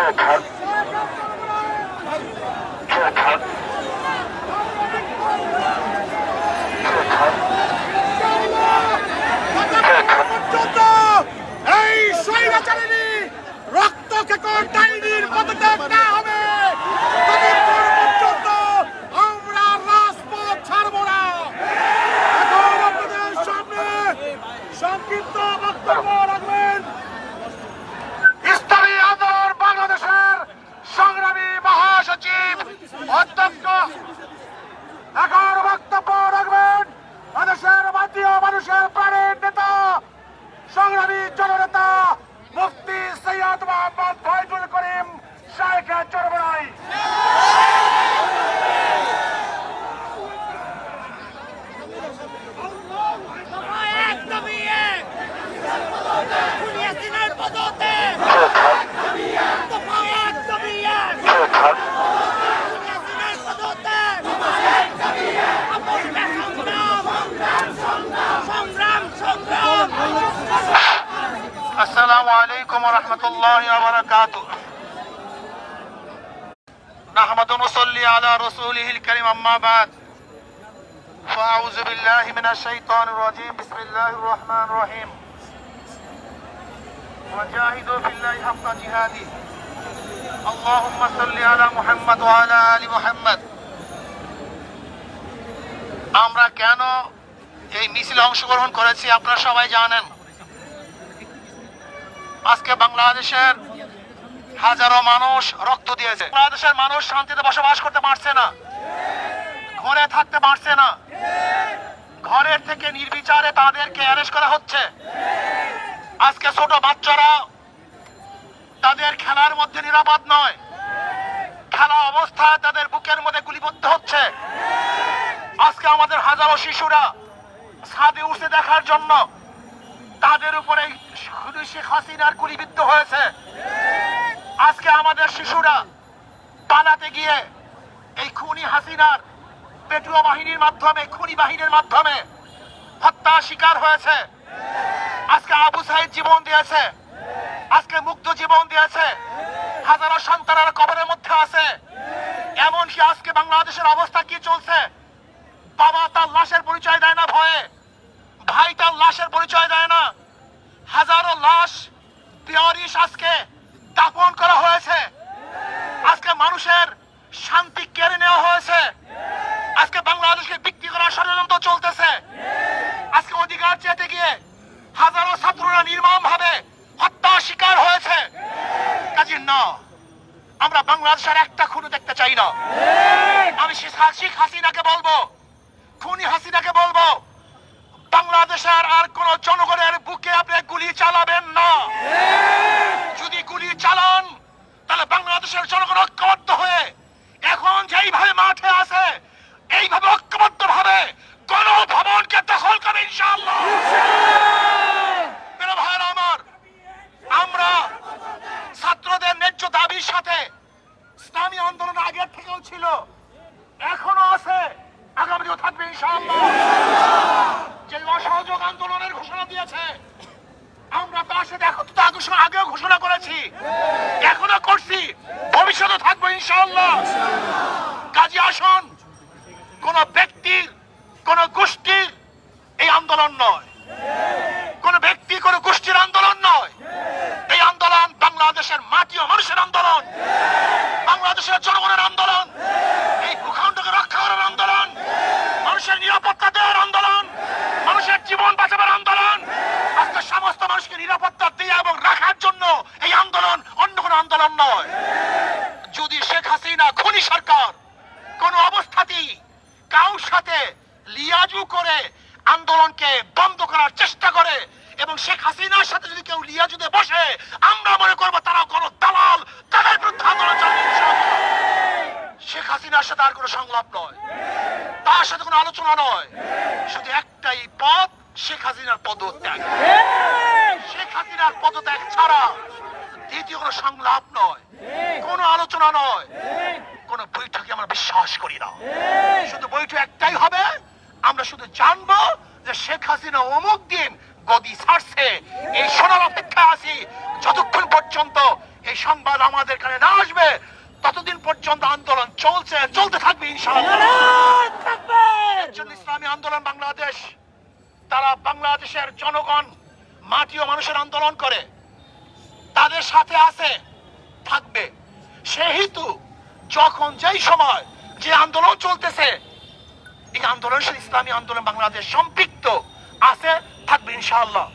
এই স্বৈরাচারী রক্ত খেকো ডাইনির পদত্যাগ না হবে ততক্ষণ পর্যন্ত আমরা রাজপথ ছাড়ব না। এখন আপনাদের সামনে সংক্ষিপ্ত বক্তব্য রাখবেন ইসলামী আন্দোলন বাংলাদেশের সংগ্রামী মহাসচিব অধ্যক্ষ। এখন বক্তব্য রাখবেন মানুষের জাতীয় মানুষের প্রাণের নেতা সংগ্রামী জননেতা মুফতি সৈয়দ মোহাম্মদ ফয়জুল করিম শাইখে চরমনাই। السلام عليكم ورحمة الله وبركاته. نحمد ونصلي على رسوله الكريم أما بعد فأعوذ بالله من الشيطان الرجيم بسم الله الرحمن الرحيم وجاهدوا في الله حق جهاده اللهم صل على محمد وعلى آل محمد. আমরা কেন এই মিছিলে অংশগ্রহণ করেছি আপনারা সবাই জানেন। আজকে বাংলাদেশের হাজারো মানুষ রক্ত দিয়েছে। বাংলাদেশের মানুষ শান্তিতে বসবাস করতে পারছে না, ঘরে থাকতে পারছে না, ঘরের থেকে নির্বিচারে তাদেরকে অ্যারেস্ট করা হচ্ছে। আজকে ছোট বাচ্চারা তাদের খেলার মধ্যে নিরাপদ নয়, খেলা অবস্থায় তাদের বুকের মধ্যে গুলিবদ্ধ হচ্ছে। আজকে আমাদের হাজারো শিশুরা ছাদে উঠে দেখার জন্য তাদের উপরে শেখ হাসিনার গুলিবিদ্ধ হয়েছে। আজকে আমাদের শিশুরা পালাতে গিয়ে এই খুনি হাসিনার পেটুয়া বাহিনীর মাধ্যমে, খুনি বাহিনীর মাধ্যমে হত্যা শিকার হয়েছে। আজকে আবু সাইদ জীবন দিয়েছে, আজকে মুগ্ধ জীবন দিয়েছে, হাজারো সন্তানেরা কবরের মধ্যে আছে। এমনকি আজকে বাংলাদেশের অবস্থা কি চলছে, বাবা তার লাশের পরিচয় দেয় না ভয়ে, ভাই তার লাশের পরিচয় দেয় না। হাজারো লাশ বেয়ারিশ আজকে দাফন করা হয়েছে। আজকে মানুষের শান্তি কেড়ে নেওয়া হয়েছে। আজকে বাংলাদেশকে বিক্রি করার ষড়যন্ত্র চলতেছে। আজকে অধিকার চেতে গিয়ে হাজারো ছাত্ররা নির্মমভাবে হত্যা শিকার হয়েছে। কাজী না, আমরা বাংলাদেশের একটা খুনি দেখতে চাই না। আমি শেখ হাসিনাকে বলবো, খুনি হাসিনাকে বলবো, বাংলাদেশের আর কোন জনগণের বুকে আপনি গুলি চালাবেন না। যদি গুলি চালান তাহলে বাংলাদেশের জনগণ ঐক্যবদ্ধ হয়ে এখন যেইভাবে মাঠে আছে এইভাবে ঐক্যবদ্ধ ভাবে গণভবনকে দখল করে ইনশাআল্লাহ। প্রিয় ভাইরা আমার, আমরা ছাত্রদের ন্যায্য দাবির সাথে ইসলামী আন্দোলন আগের থেকেও ছিল, এখনো আছে, আগামীও থাকবে ইনশাআল্লাহ। যে অসহযোগ আন্দোলনের ঘোষণা দিয়েছে আমরা তার সাথে আগেও ঘোষণা করেছি, এখনো করছি, ভবিষ্যতে থাকবো ইনশাআল্লাহ। কাজী আসন কোন ব্যক্তির, কোন গোষ্ঠীর এই আন্দোলন নয়, কোন ব্যক্তি, কোন গোষ্ঠীর আন্দোলন নয়। এই আন্দোলন বাংলাদেশের মাটি ও মানুষের আন্দোলন, বাংলাদেশের জনগণের আন্দোলন, এই ভূখণ্ডকে রক্ষা করার আন্দোলন, মানুষের নিরাপত্তা দেওয়ার আন্দোলন, মানুষের জীবন বাঁচাবার আন্দোলন। আজকে সমস্ত মানুষকে নিরাপত্তা দিয়ে এবং রাখার জন্য এই আন্দোলন, অন্য কোনো আন্দোলন নয়। যদি শেখ হাসিনা খুনি সরকার কোন অবস্থাতেই কারোর সাথে লিয়াজু করে আন্দোলনকে বন্ধ করার চেষ্টা করে এবং শেখ হাসিনার সাথে যদি কেউ লিয়াজুতে বসে, আমরা মনে করবো তারা কোন দালাল, তাদের বিরুদ্ধে আন্দোলন চালাবে ইনশাআল্লাহ। শেখ হাসিনার সাথে আর কোনো সংলাপ নয়, তার সাথে কোনো আলোচনা নয়, শুধু একটাই পথ, শেখ হাসিনার পদত্যাগ। শেখ হাসিনার পদত্যাগ ছাড়া দ্বিতীয় কোনো সংলাপ নয়, কোনো আলোচনা নয়, কোন বৈঠকে আমরা বিশ্বাস করি না। শুধু বৈঠক একটাই হবে, আমরা শুধু জানবো যে শেখ হাসিনা অমুক দিন গদি ছাড়ছে, এই শোনার অপেক্ষা আছি। যতক্ষণ পর্যন্ত এই সংবাদ আমাদের কানে না আসবে ততদিন পর্যন্ত আন্দোলন চলতে থাকবে ইনশাআল্লাহ। এর জন্য ইসলামী আন্দোলন বাংলাদেশ, তারা বাংলাদেশের জনগণ, মাটি ও মানুষের আন্দোলন করে, তাদের সাথে আছে, থাকবে। সেহেতু যখন যেই সময় যে আন্দোলন চলতেছে, এই আন্দোলনের সাথে ইসলামী আন্দোলন বাংলাদেশ সম্পৃক্ত আছে, থাকবে ইনশাআল্লাহ।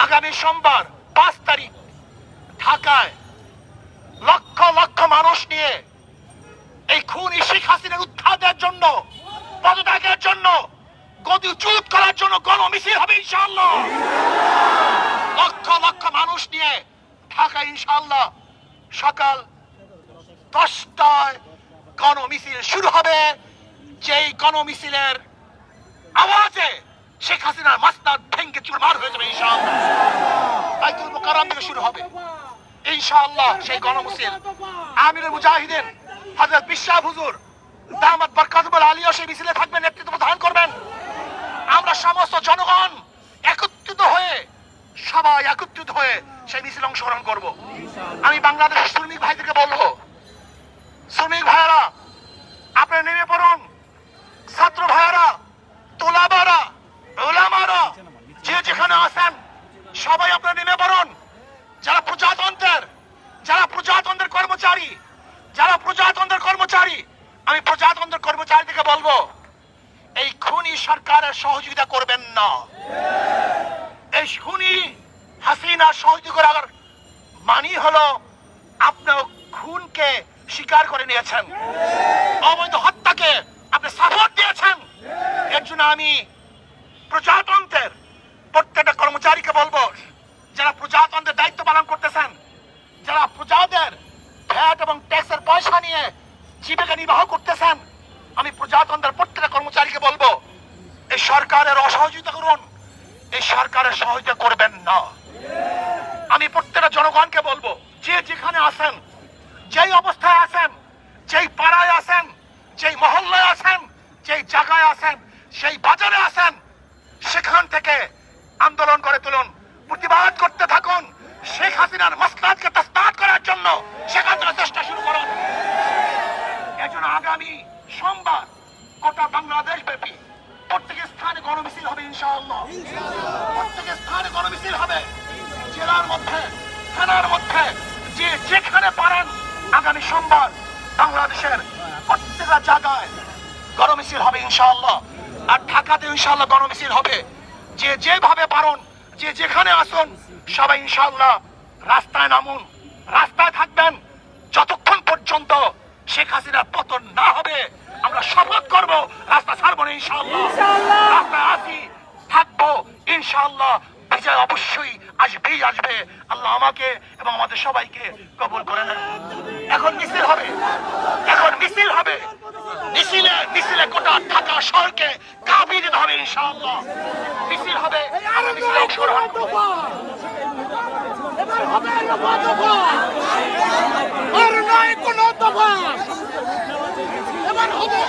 আগামী সোমবার 5 তারিখ ঢাকায় লক্ষ লক্ষ মানুষ নিয়ে এই খুনি শেখ হাসিনার উৎখাতের জন্য, পদত্যাগের জন্য, গদিচ্যুত করার জন্য গণমিছিল হবে ইনশাআল্লাহ। লক্ষ লক্ষ মানুষ নিয়ে ঢাকা ইনশাআল্লাহ সকাল 10টায় গণমিছিল শুরু হবে। যেই গণমিছিলের আওয়াজে শেখ হাসিনার মাসনাদ ভেঙে চুরমার হয়ে যাবে ইনশাআল্লাহ। বাইতুল মুকাররম থেকে শুরু হবে ইনশাআল্লাহ সেই গণমিছিল। আমিরুল মুজাহিদিন হযরত বিশাল হুজুর দামাত বরকাতুল আলিয়া সেই মিছিলে থাকবেন, নেতৃত্ব প্রদান করবেন। আমরা সমস্ত জনগণ সবাই একত্রিত হয়ে সেই মিছিলে অংশগ্রহণ করব। আমি বাংলাদেশের শ্রমিক ভাইদেরকে বলবো, শ্রমিক ভাইয়েরা আপনারা নেমে পড়ুন। ছাত্র ভাইয়েরা, তোলাবারা, ওলামারা, যে যেখানে আছেন সবাই আপনারা নেমে পড়ুন। যারা প্রজাতন্ত্রের কর্মচারী, আমি প্রজাতন্ত্রের কর্মচারীদেরকে বলবো, এই খুনি সরকারের সহযোগিতা করবেন না। এই খুনি হাসিনার সহযোগিতা করার মানি হলো আপনি খুনকে স্বীকার করে নিয়েছেন, অবৈধ হত্যাকে আপনি সাপোর্ট দিয়েছেন। এর জন্য আমি প্রজাতন্ত্রের প্রত্যেকটা কর্মচারীকে বলবো, যারা প্রজাতন্ত্রের দায়িত্ব পালন করতেছেন, যারা প্রজাদের ভ্যাট এবং ট্যাক্সের পয়সা নিয়ে জীবিকা নির্বাহ করতেছেন, আমি প্রজাতন্ত্রের প্রত্যেকটা কর্মচারীকে বলবো, এই সরকারের অসহযোগিতা করুন, এই সরকারের সহযোগিতা করবেন না। আমি প্রত্যেকটা জনগণকে বলবো, যে যেখানে আছেন, যেই অবস্থায় আছেন, যেই পাড়ায় আছেন, যেই মহল্লায় আছেন, যেই জায়গায় আছেন, সেই বাজারে আছেন, সেখান থেকে আন্দোলন করে তুলুন, প্রতিবাদ করতে থাকুন। শেখ হাসিনার মাসনাদকে তসনাদ করার জন্য সেখান থেকে চেষ্টা শুরু করুন। এজন্য আগামী সোমবার গোটা বাংলাদেশ ব্যাপী প্রত্যেক স্থানে গণমিছিল হবে ইনশাআল্লাহ। প্রত্যেক স্থানে গণমিছিল হবে, জেলার মধ্যে, থানার মধ্যে, যে যেখানে পারেন আগামী সোমবার বাংলাদেশের প্রত্যেকটা জায়গায় গণমিছিল হবে ইনশাআল্লাহ। আর ঢাকাতে ইনশাআল্লাহ গণমিছিল হবে। যে যেভাবে পারেন, যে যেখানে আসুন, সবাই ইনশাআল্লাহ রাস্তায় নামুন, রাস্তায় থাকবেন যতক্ষণ পর্যন্ত শেখ হাসিনার পতন না হবে। আমরা শপথ করব, রাস্তা ছাড়বো না ইনশাআল্লাহ। রাস্তায় আসি, থাকবো ইনশাআল্লাহ। বিজয় অবশ্যই আসবেই আসবে। আল্লাহ আমাকে এবং আমাদের সবাইকে কবুল করে নেন। এখন মিছিল হবে, মিছিলে গোটা ঢাকা শহরকে কাঁপিয়ে দিতে হবে ইনশাআল্লাহ। মিছিল হবে, আমরা মিছিলে অংশগ্রহণ করব। আর নয় কোনো দফা, এবার হবে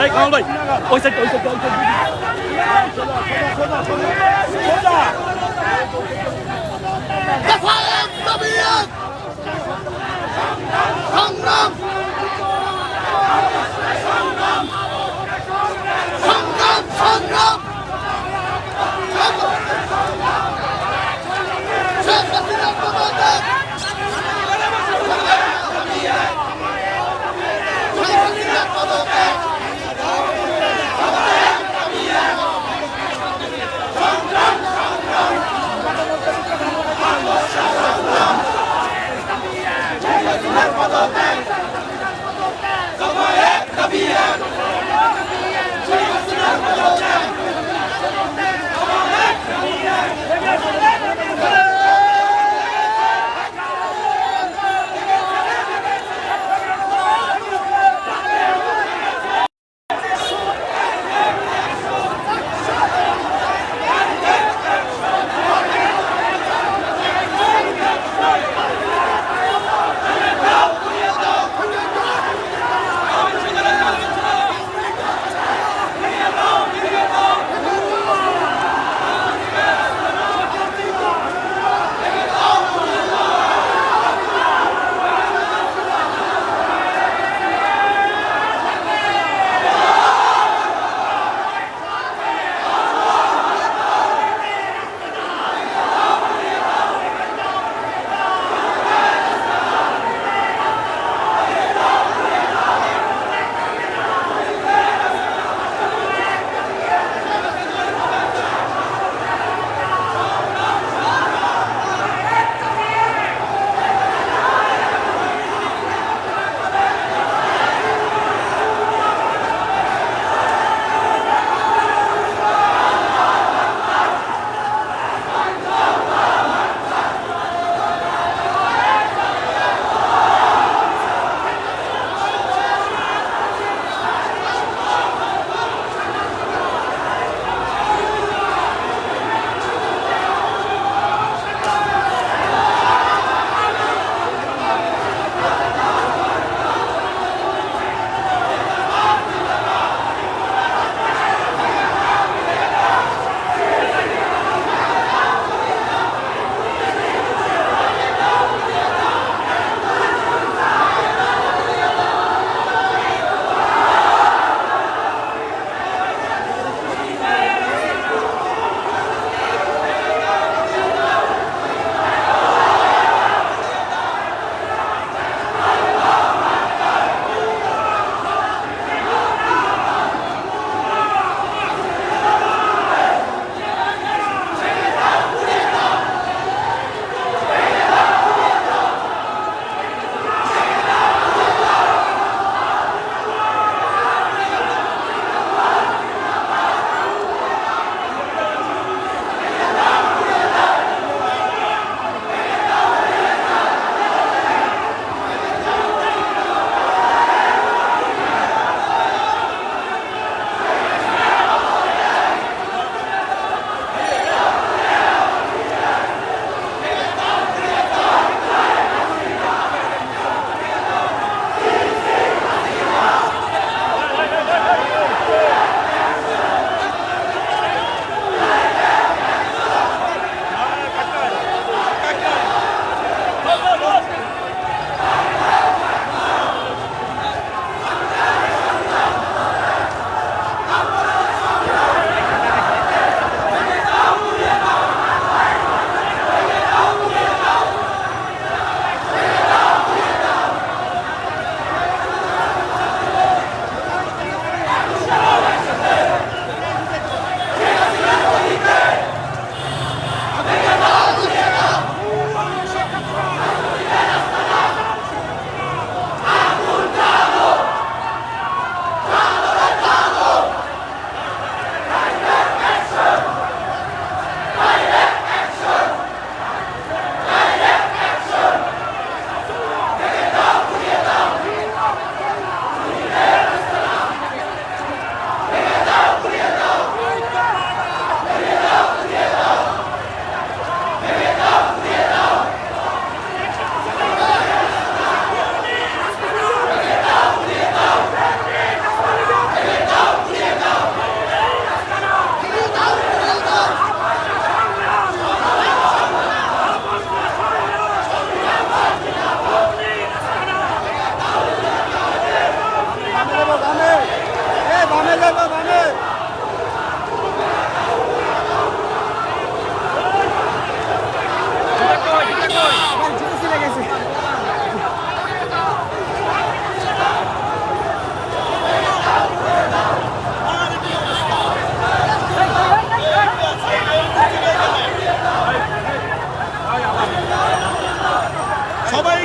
ভাই কামাল ভাই ওই সাইড দেফায়েত তাবিয়ত সংগ্রাম সংগ্রাম সংগ্রাম শেখ হাসিনার পদত্যাগ শেখ হাসিনার পদত্যাগ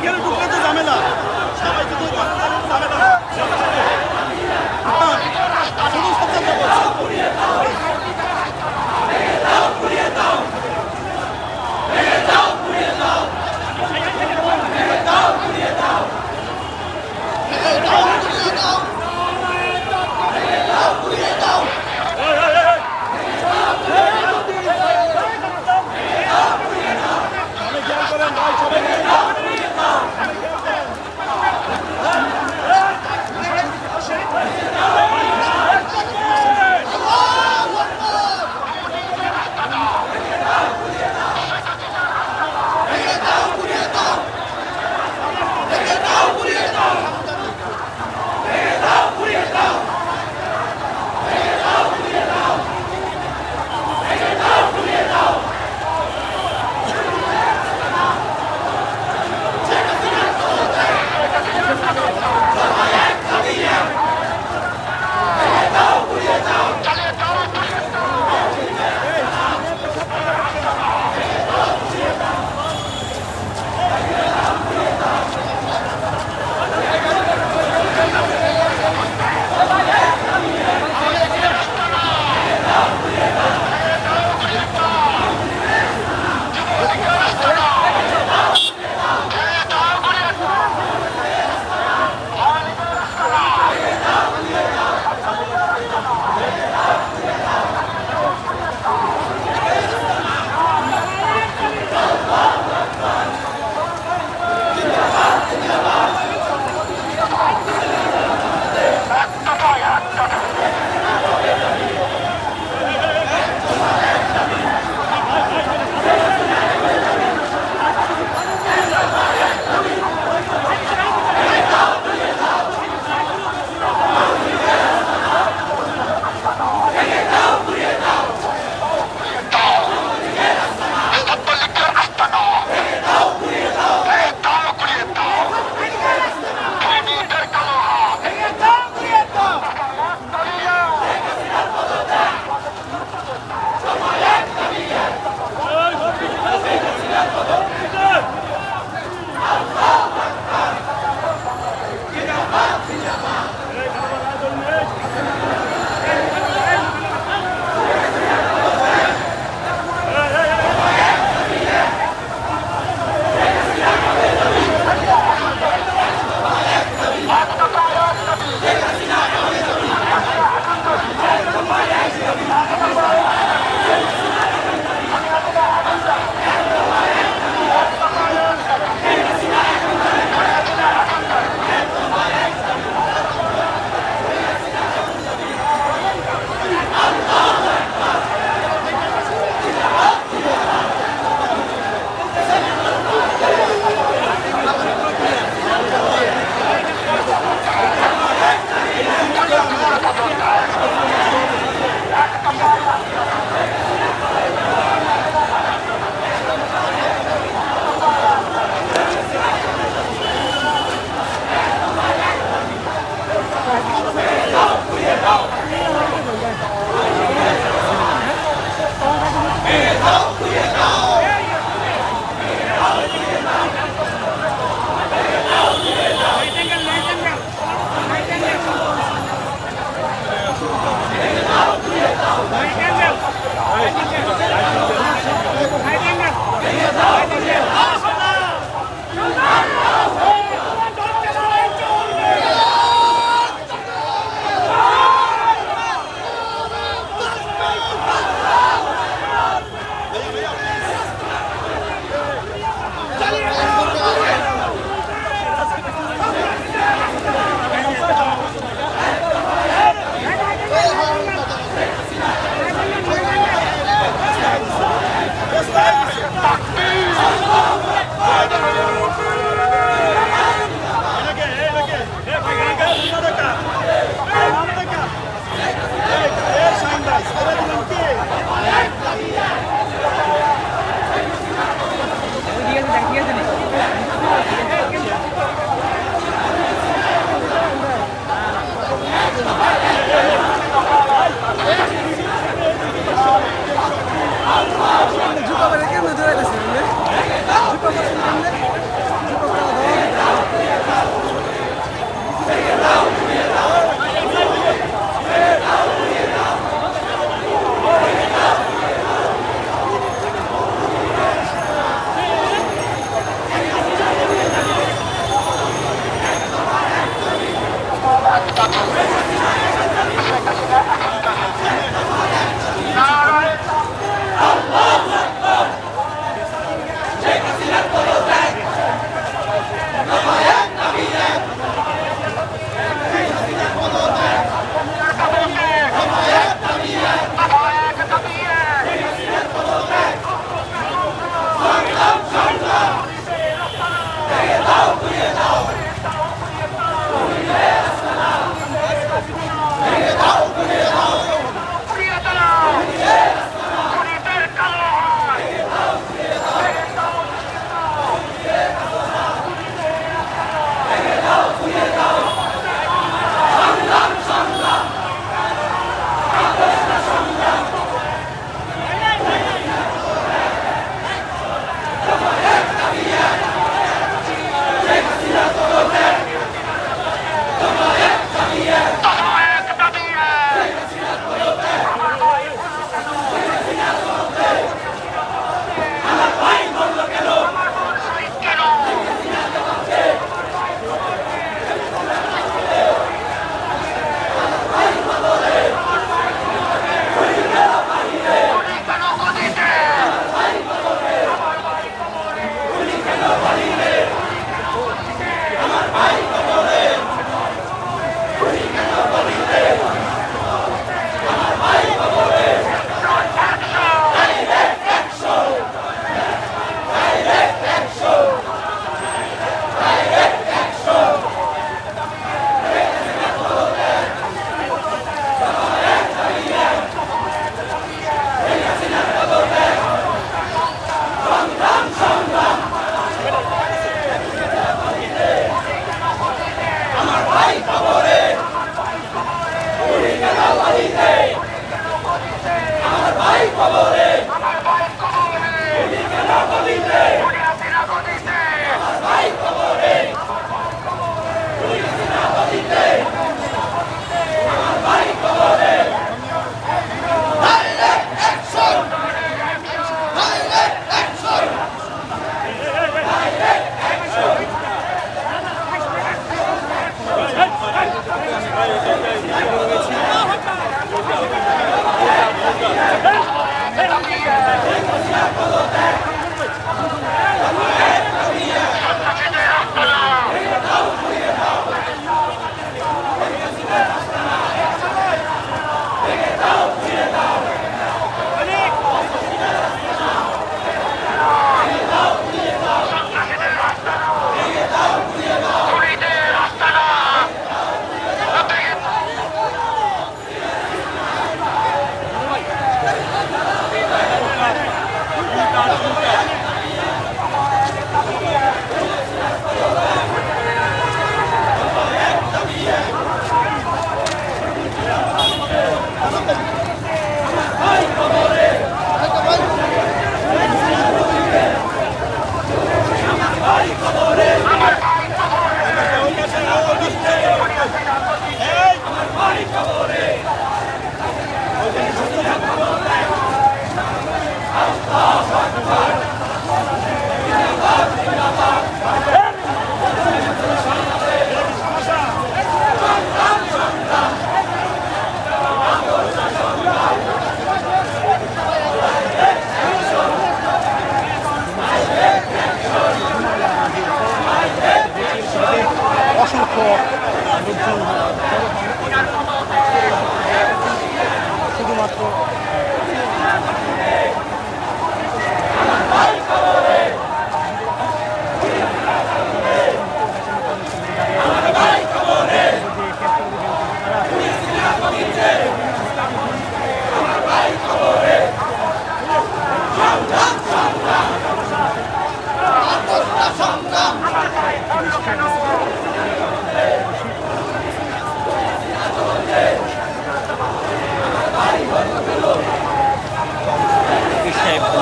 এখানে ঢুকলে তো ঝামেলা সবাই তো ঝামেলা শুধু সচ্ছল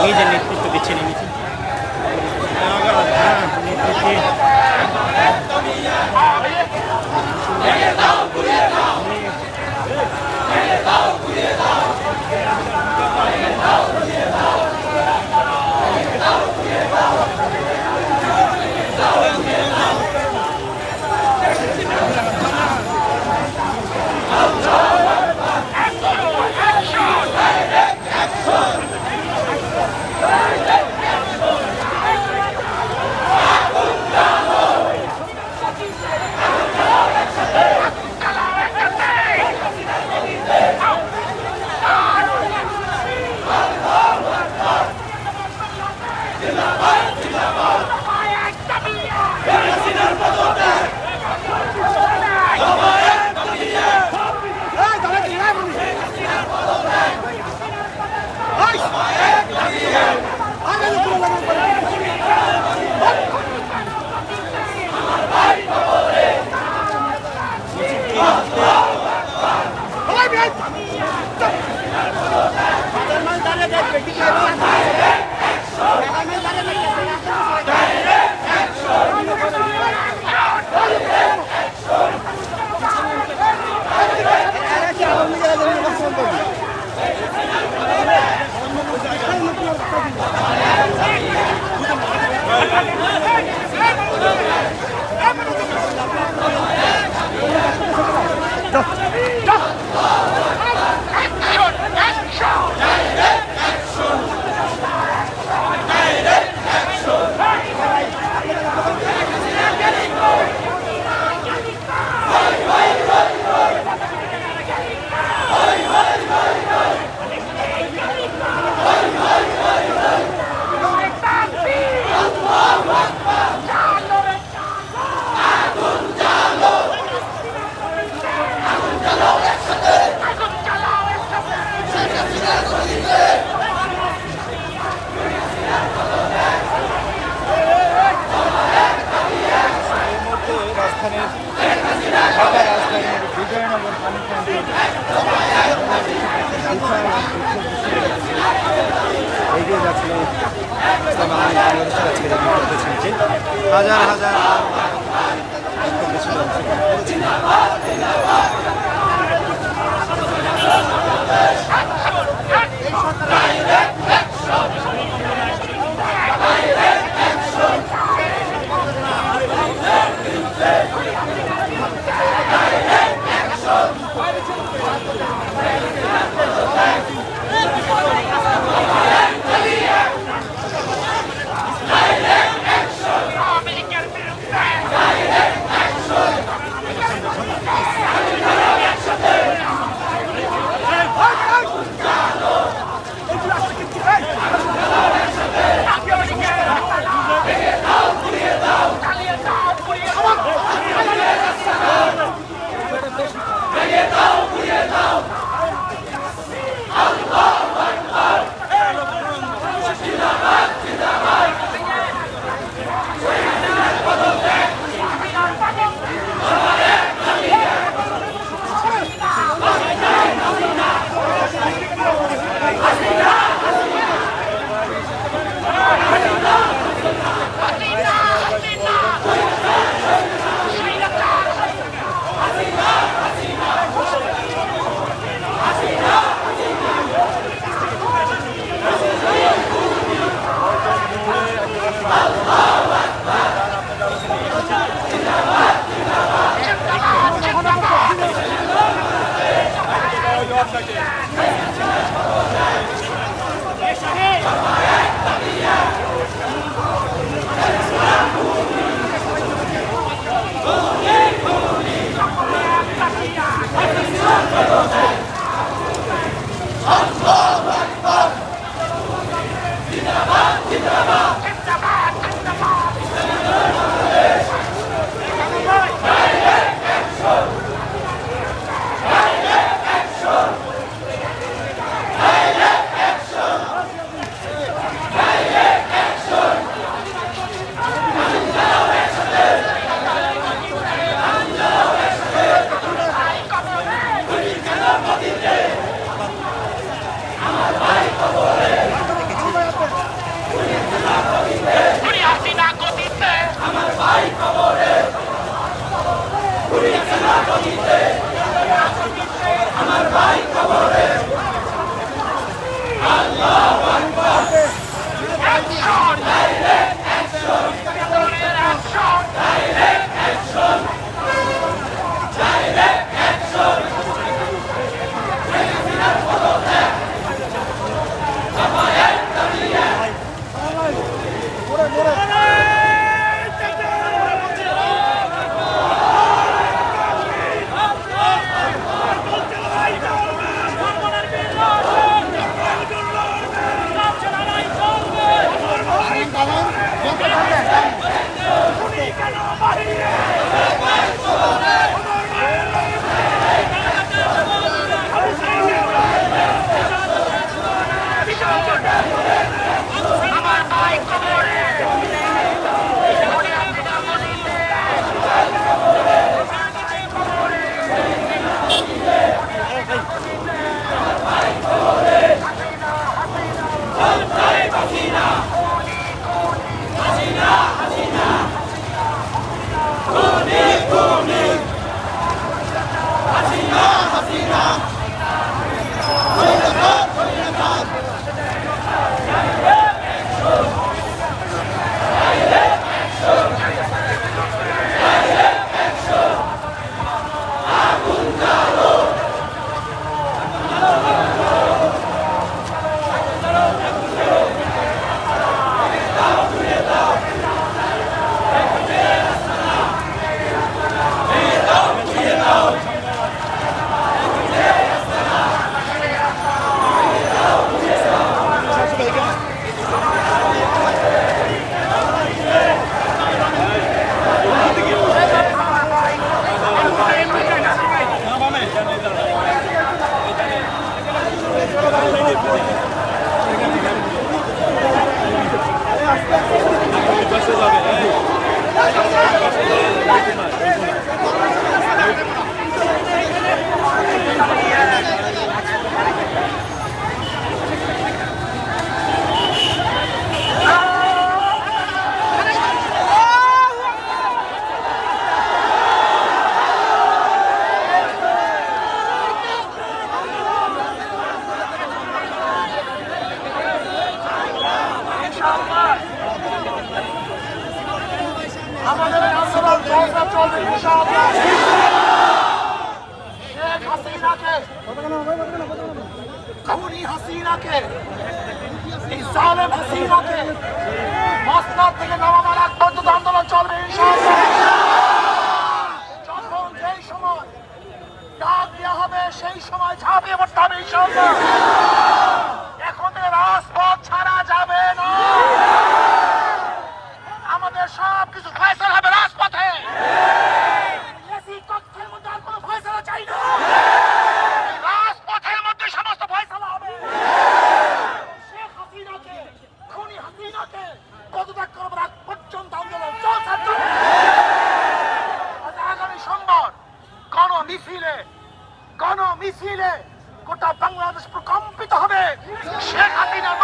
নিজের নেতৃত্ব দিচ্ছে নেমেছি অভ্যুত্থানের ঢাকা রাজধানীর বিজয়নগর পানি ক্যাম্পে এগিয়ে যাচ্ছিল ইসলাম আন্দোলন বাংলাদেশের আজকের এই বিক্ষোভ মিছিলটি। হাজার হাজার বিক্ষোভ মিছিল অংশগ্রহণ করেছিল। চলবে ইনশাআল্লাহ। শেখ হাসিনাকে, খুনি হাসিনাকে, এই জালেম হাসিনাকে মসনদ থেকে নামাবার আগ পর্যন্ত আন্দোলন চলবে ইনশাআল্লাহ। যখন যেই সময় ডাক দেওয়া হবে সেই সময় ঝাঁপিয়ে পড়তে হবে ইনশাআল্লাহ। এখন থেকে রাজপথ ছাড়া যাবে না। আমাদের সব কিছু ফয়সালা হবে রাজপথে। এসি কক্ষের মধ্যে আর কোনো ফয়সালা চাই না। এই রাজপথের মধ্যে সমস্ত ফয়সালা হবে। শেখ হাসিনাকে, খুনি হাসিনাকে পদত্যাগ করবার আগ পর্যন্ত আন্দোলন চলছে। আগামী সোমবার গণ মিছিলে গোটা বাংলাদেশ প্রকম্পিত হবে। শেখ হাসিনার